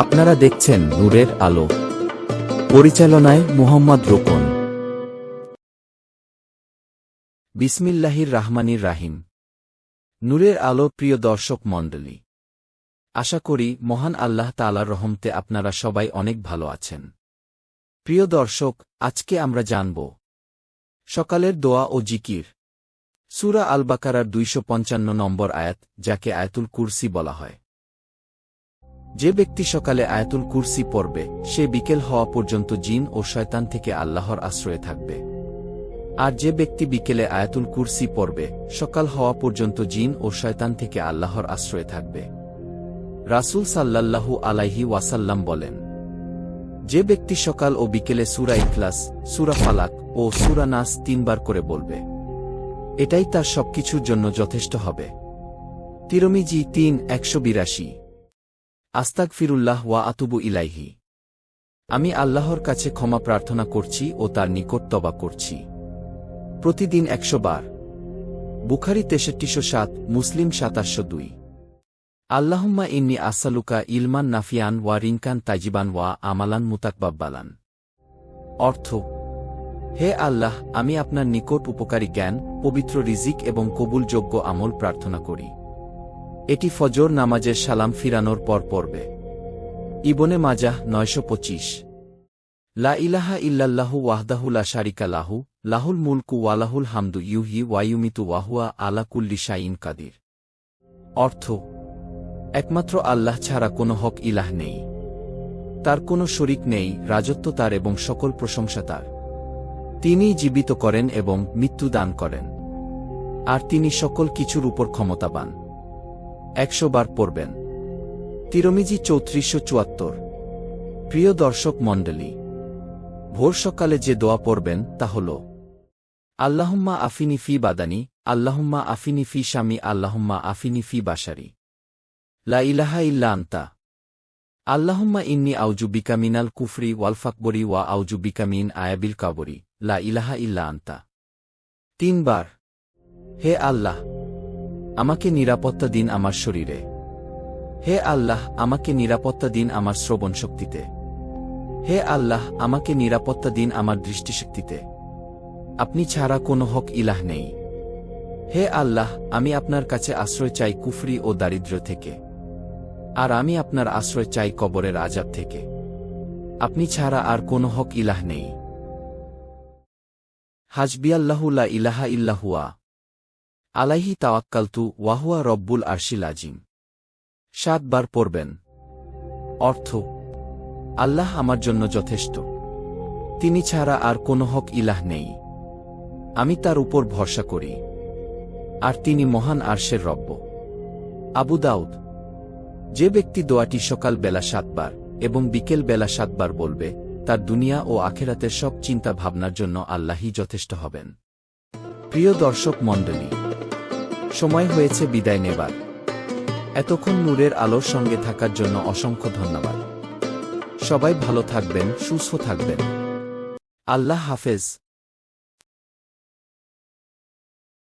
আপনারা দেখছেন নূরের আলো। পরিচালনায় মুহাম্মদ রোকন। বিসমিল্লাহির রাহমানির রাহিম। নূরের আলো প্রিয় দর্শক মণ্ডলী, আশা করি মহান আল্লাহ তাআলার রহমতে আপনারা সবাই অনেক ভালো আছেন। প্রিয় দর্শক, আজকে আমরা জানব সকালের দোয়া ও জিকির। সূরা আল বাকারার ২৫৫ নম্বর আয়াত, যাকে আয়াতুল কুরসি বলা হয়। যে ব্যক্তি সকালে আয়াতুল কুরসি পড়বে, সে বিকেল হওয়া পর্যন্ত জিন ও শয়তান থেকে আল্লাহর আশ্রয়ে থাকবে। আর যে ব্যক্তি বিকেলে আয়াতুল কুরসি পড়বে, সকাল হওয়া পর্যন্ত জিন ও শয়তান থেকে আল্লাহর আশ্রয়ে থাকবে। রাসূল সাল্লাল্লাহু আলাইহি ওয়াসাল্লাম বলেন, যে ব্যক্তি সকাল ও বিকেলে সূরা ইখলাস, সূরা ফালাক ও সূরা নাস ৩ বার করে বলবে, এটাই তার সবকিছুর জন্য যথেষ্ট হবে। তিরমিজি ৩:১৮। আস্তাগফিরুল্লাহ ওয়া আতুবু ইলাইহি। আমি আল্লাহর কাছে ক্ষমা প্রার্থনা করছি ও তার নিকট তওবা করছি। প্রতিদিন ১০০ বার। বুখারী ৬৩০৭, মুসলিম ২৭০২। আল্লাহুম্মা ইন্নী আসআলুকা ইলমান নাফিয়ান ওয়া রিনকান তাইজিবান ওয়া আমালান মুতাকব্বালান। অর্থ, হে আল্লাহ, আমি আপনার নিকট উপকারী জ্ঞান, পবিত্র রিজিক এবং কবুলযোগ্য আমল প্রার্থনা করি। এটি ফজর নামাজের সালাম ফিরানোর পর পড়বে। ইবনে মাজাহ ৯২৫। লা ইলাহা ইল্লাল্লাহু ওয়াহদাহু লা শারিকা লাহু, লাহুল মুলকু ওয়া লাহুল হামদু ইউহয়ি ওয়া ইউমিতু ওয়া হুয়া আলা কুল্লি শাইইন কাদির। অর্থ, একমাত্র আল্লাহ ছাড়া কোনো হক ইলাহ নেই, তার কোনো শরিক নেই, রাজত্ব তার এবং সকল প্রশংসা তার। তিনিই জীবিত করেন এবং মৃত্যু দান করেন, আর তিনি সকল কিছুর উপর ক্ষমতাবান। ১০০ বার পড়বেন। তিরমিজি ৩৪৭৪। প্রিয় দর্শক মণ্ডলী, ভোর সকালে যে দোয়া পড়বেন তা হল, আল্লাহুম্মা আফিনি ফি বাদানি, আল্লাহুম্মা আফিনি ফি শামি, আল্লাহুম্মা আফিনি ফি বাশারি, লা ইলাহা ইল্লা আনতা, আল্লাহুম্মা ইন্নী আউযু বিকা মিনাল কুফরি ওয়াল ফাকবরি ওয়া আউযু বিকা মিন আযাবিল কবরি, লা ইলাহা ইল্লা আনতা। ৩ বার। হে আল্লাহ, আমাকে নিরাপত্তা দিন আমার শরীরে। হে আল্লাহ, আমাকে নিরাপত্তা দিন আমার শ্রবণ শক্তিতে। হে আল্লাহ, আমাকে নিরাপত্তা দিন আমার দৃষ্টিশক্তিতে। আপনি ছাড়া কোনো হক ইলাহ নেই। হে আল্লাহ, আমি আপনার কাছে আশ্রয় চাই কুফরি ও দারিদ্র্য থেকে, আর আমি আপনার আশ্রয় চাই কবরের আযাব থেকে। আপনি ছাড়া আর কোনো হক ইলাহ নেই। হাসবিয়াল্লাহু লা ইলাহা ইল্লা হুয়া, আলাইহি তাওয়াক্কালতু ওয়া হুয়া রব্বুল আরশিল আযীম। ৭ বার পড়বেন। অর্থ, আল্লাহ আমার জন্য যথেষ্ট, তিনি ছাড়া আর কোনো হক ইলাহ নেই। আমি তার উপর ভরসা করি, আর তিনি মহান আরশের রব্ব। আবু দাউদ। যে ব্যক্তি দোয়াটি সকাল বেলা ৭ বার এবং বিকেল বেলা ৭ বার বলবে, তার দুনিয়া ও আখেরাতের সব চিন্তা ভাবনার জন্য আল্লাহই যথেষ্ট হবেন। প্রিয় দর্শক মণ্ডলী, সময় হয়েছে বিদায় নেবার। এতক্ষণ নূরের আলোর সঙ্গে থাকার জন্য অসংখ্য ধন্যবাদ। সবাই ভালো থাকবেন, সুস্থ থাকবেন। আল্লাহ হাফেজ।